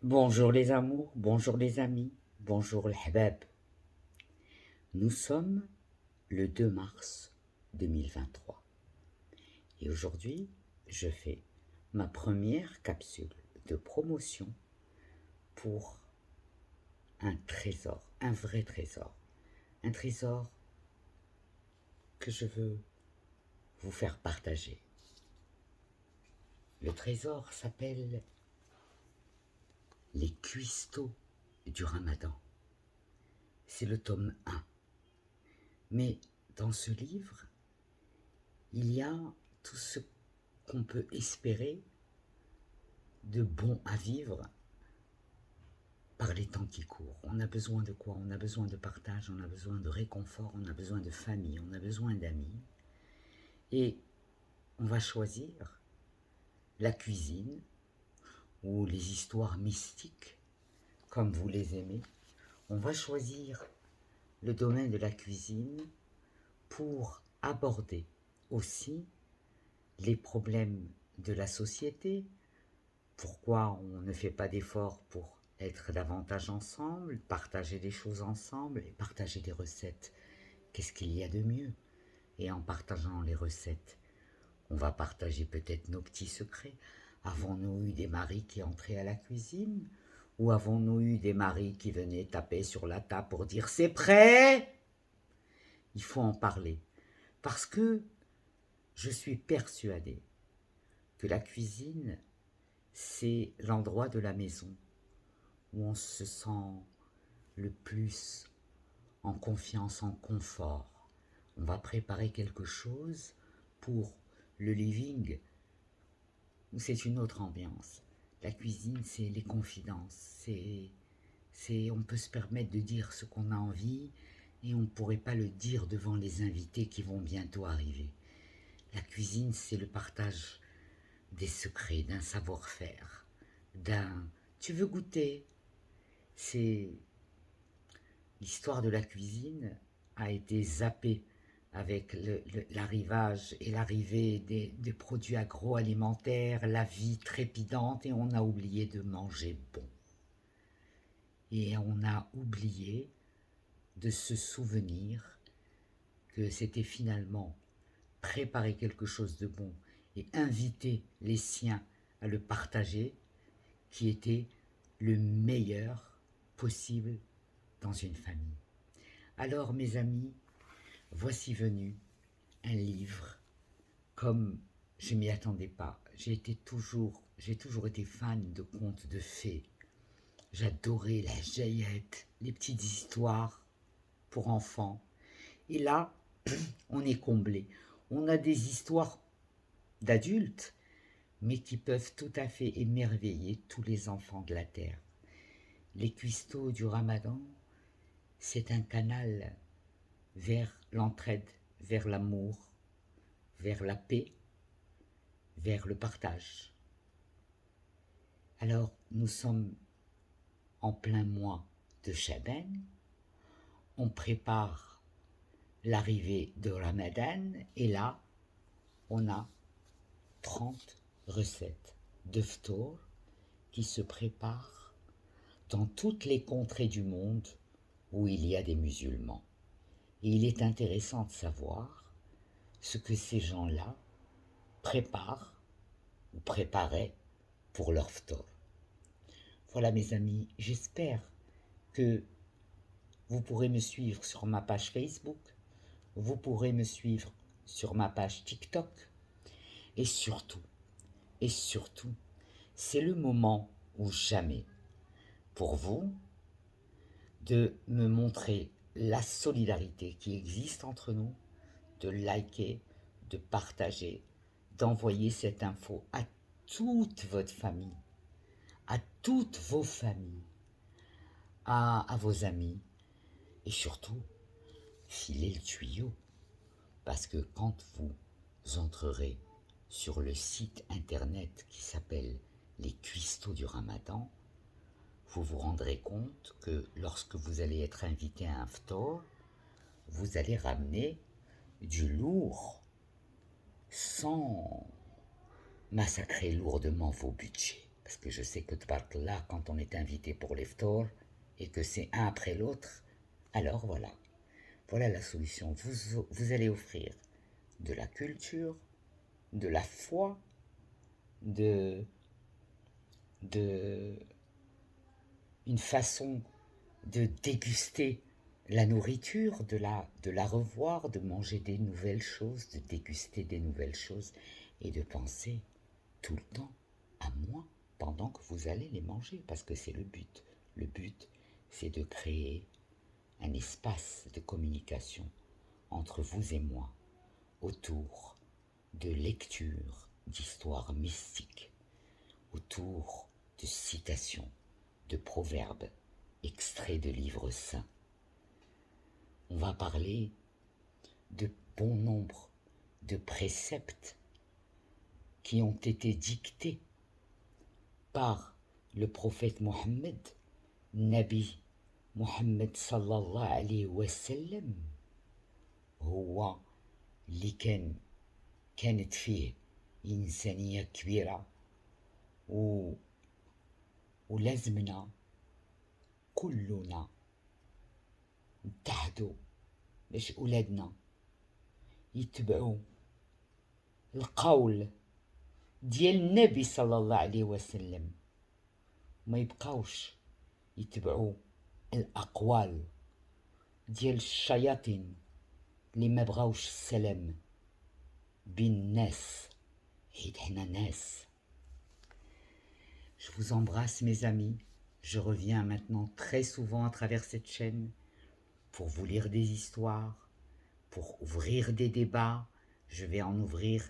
Bonjour les amours, bonjour les amis, bonjour le habab. Nous sommes le 2 mars 2023 et aujourd'hui je fais ma première capsule de promotion pour un trésor, un vrai trésor, un trésor que je veux vous faire partager. Le trésor s'appelle Les cuistots du Ramadan. C'est le tome 1. Mais dans ce livre, il y a tout ce qu'on peut espérer de bon à vivre par les temps qui courent. On a besoin de quoi? On a besoin de partage, on a besoin de réconfort, on a besoin de famille, on a besoin d'amis. Et on va choisir la cuisine ou les histoires mystiques, comme vous les aimez. On va choisir le domaine de la cuisine pour aborder aussi les problèmes de la société. Pourquoi on ne fait pas d'efforts pour être davantage ensemble, partager des choses ensemble et partager des recettes? Qu'est-ce qu'il y a de mieux? Et en partageant les recettes, on va partager peut-être nos petits secrets. Avons-nous eu des maris qui entraient à la cuisine? Ou avons-nous eu des maris qui venaient taper sur la table pour dire c'est prêt? Il faut en parler. Parce que je suis persuadée que la cuisine, c'est l'endroit de la maison où on se sent le plus en confiance, en confort. On va préparer quelque chose pour le living où c'est une autre ambiance. La cuisine, c'est les confidences. On peut se permettre de dire ce qu'on a envie et on ne pourrait pas le dire devant les invités qui vont bientôt arriver. La cuisine, c'est le partage des secrets, d'un savoir-faire, d'un tu veux goûter. C'est l'histoire de la cuisine a été zappée avec l'arrivage et l'arrivée des produits agroalimentaires, la vie trépidante, et on a oublié de manger bon. Et on a oublié de se souvenir que c'était finalement préparer quelque chose de bon et inviter les siens à le partager qui était le meilleur possible dans une famille. Alors mes amis, voici venu un livre comme je m'y attendais pas. J'ai toujours été fan de contes de fées. J'adorais la jaillette, les petites histoires pour enfants. Et là, on est comblé. On a des histoires d'adultes, mais qui peuvent tout à fait émerveiller tous les enfants de la terre. Les cuistots du Ramadan, c'est un canal vers l'entraide, vers l'amour, vers la paix, vers le partage. Alors, nous sommes en plein mois de Chaban, on prépare l'arrivée de Ramadan, et là, on a 30 recettes de ftour qui se préparent dans toutes les contrées du monde où il y a des musulmans. Et il est intéressant de savoir ce que ces gens-là préparent ou préparaient pour leur ftour. Voilà mes amis, j'espère que vous pourrez me suivre sur ma page Facebook, vous pourrez me suivre sur ma page TikTok, et surtout, c'est le moment ou jamais pour vous de me montrer la solidarité qui existe entre nous, de liker, de partager, d'envoyer cette info à toute votre famille, à toutes vos familles, à vos amis, et surtout, filez le tuyau, parce que quand vous entrerez sur le site internet qui s'appelle Les Cuistots du Ramadan, vous vous rendrez compte que lorsque vous allez être invité à un ftour, vous allez ramener du lourd sans massacrer lourdement vos budgets. parce que je sais que là, quand on est invité pour l'iftar, et que c'est un après l'autre, alors voilà. Voilà la solution. Vous allez offrir de la culture, de la foi, de, de une façon de déguster la nourriture, de la revoir, de manger des nouvelles choses, de déguster des nouvelles choses et de penser tout le temps à moi pendant que vous allez les manger, parce que c'est le but. Le but, c'est de créer un espace de communication entre vous et moi autour de lectures d'histoires mystiques, autour de citations, de proverbes, extraits de livres saints. On va parler de bon nombre de préceptes qui ont été dictés par le prophète Mohammed, Nabi Mohammed sallallahu alayhi wa sallam, هو اللي كانت فيه إنسانية كبيرة ولازمنا كلنا نتحدوا باش أولادنا يتبعوا القول ديال النبي صلى الله عليه وسلم، ما يبقاوش يتبعوا الأقوال ديال الشياطين اللي ما بغاوش السلام بين الناس، حيت حنا ناس. Je vous embrasse mes amis, je reviens maintenant très souvent à travers cette chaîne pour vous lire des histoires, pour ouvrir des débats. Je vais en ouvrir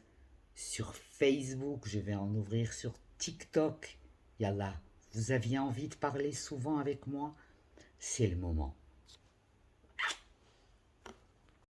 sur Facebook, je vais en ouvrir sur TikTok. Yallah, vous aviez envie de parler souvent avec moi? C'est le moment.